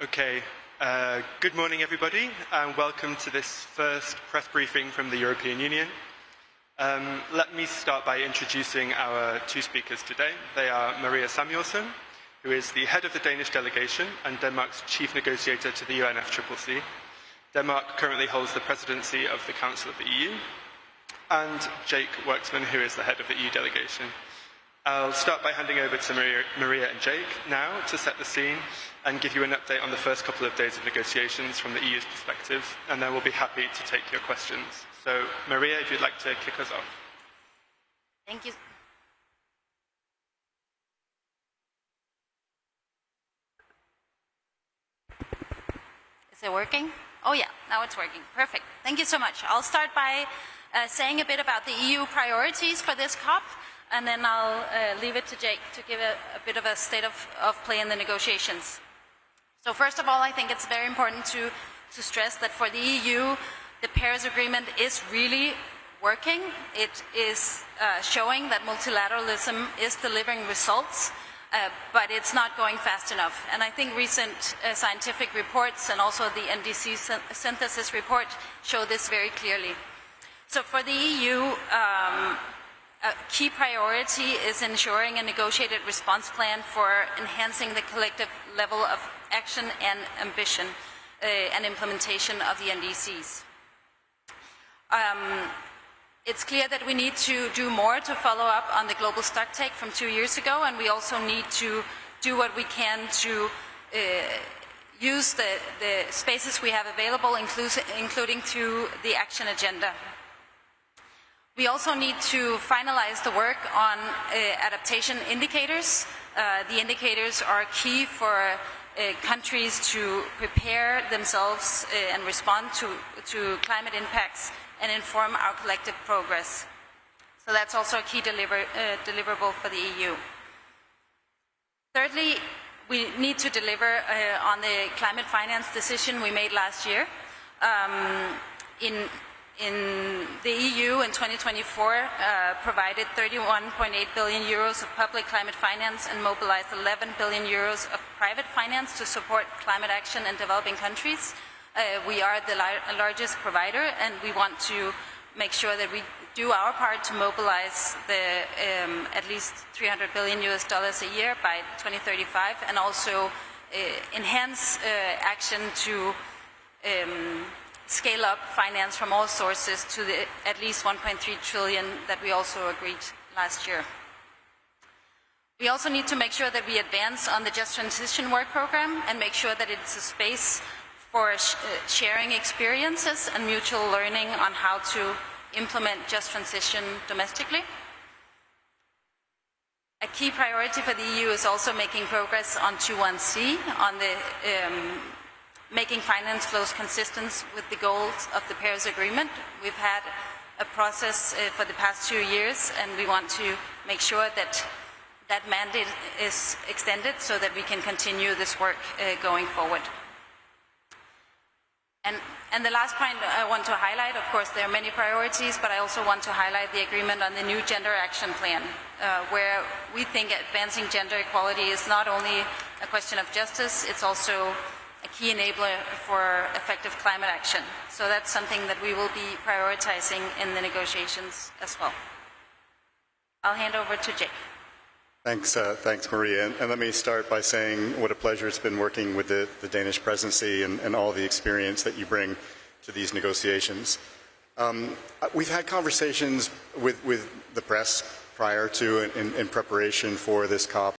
Okay, good morning everybody and welcome to this first press briefing from the European Union. Let me start by introducing our two speakers today. They are Maria Samuelson, who is the head of the Danish delegation and Denmark's chief negotiator to the UNFCCC. Denmark currently holds the presidency of the Council of the EU, and Jake Worksman, who is the head of the EU delegation. I'll start by handing over to Maria and Jake now to set the scene and give you an update on the first couple of days of negotiations from the EU's perspective, and then we'll be happy to take your questions. So, Maria, if you'd like to kick us off. Thank you. Is it working? Oh yeah, now it's working. Perfect. Thank you so much. I'll start by saying a bit about the EU priorities for this COP, and then I'll leave it to Jake to give a bit of a state of play in the negotiations. So first of all, I think it's very important to stress that for the EU, the Paris Agreement is really working. It is showing that multilateralism is delivering results, but it's not going fast enough. And I think recent scientific reports and also the NDC synthesis report show this very clearly. So for the EU, a key priority is ensuring a negotiated response plan for enhancing the collective level of action and ambition and implementation of the NDCs. It's clear that we need to do more to follow up on the global stocktake from 2 years ago, and we also need to do what we can to use the spaces we have available, including through the action agenda. We also need to finalize the work on adaptation indicators. The indicators are key for countries to prepare themselves and respond to climate impacts and inform our collective progress. So that's also a key deliverable for the EU. Thirdly, we need to deliver on the climate finance decision we made last year. In the EU in 2024 provided 31.8 billion euros of public climate finance and mobilized 11 billion euros of private finance to support climate action in developing countries. We are the largest provider, and we want to make sure that we do our part to mobilize the at least $300 billion a year by 2035, and also enhance action to scale up finance from all sources to the at least 1.3 trillion that we also agreed last year. We also need to make sure that we advance on the Just Transition Work Program and make sure that it's a space for sharing experiences and mutual learning on how to implement just transition domestically. A key priority for the EU is also making progress on 2.1c, on the making finance flows consistent with the goals of the Paris Agreement. We've had a process for the past 2 years, and we want to make sure that that mandate is extended so that we can continue this work going forward. And the last point I want to highlight, of course, there are many priorities, but I also want to highlight the agreement on the new Gender Action Plan, where we think advancing gender equality is not only a question of justice, it's also a key enabler for effective climate action. So that's something that we will be prioritizing in the negotiations as well. I'll hand over to Jake. Thanks, Maria. And let me start by saying what a pleasure it's been working with the Danish presidency and all the experience that you bring to these negotiations. We've had conversations with the press prior to in preparation for this COP.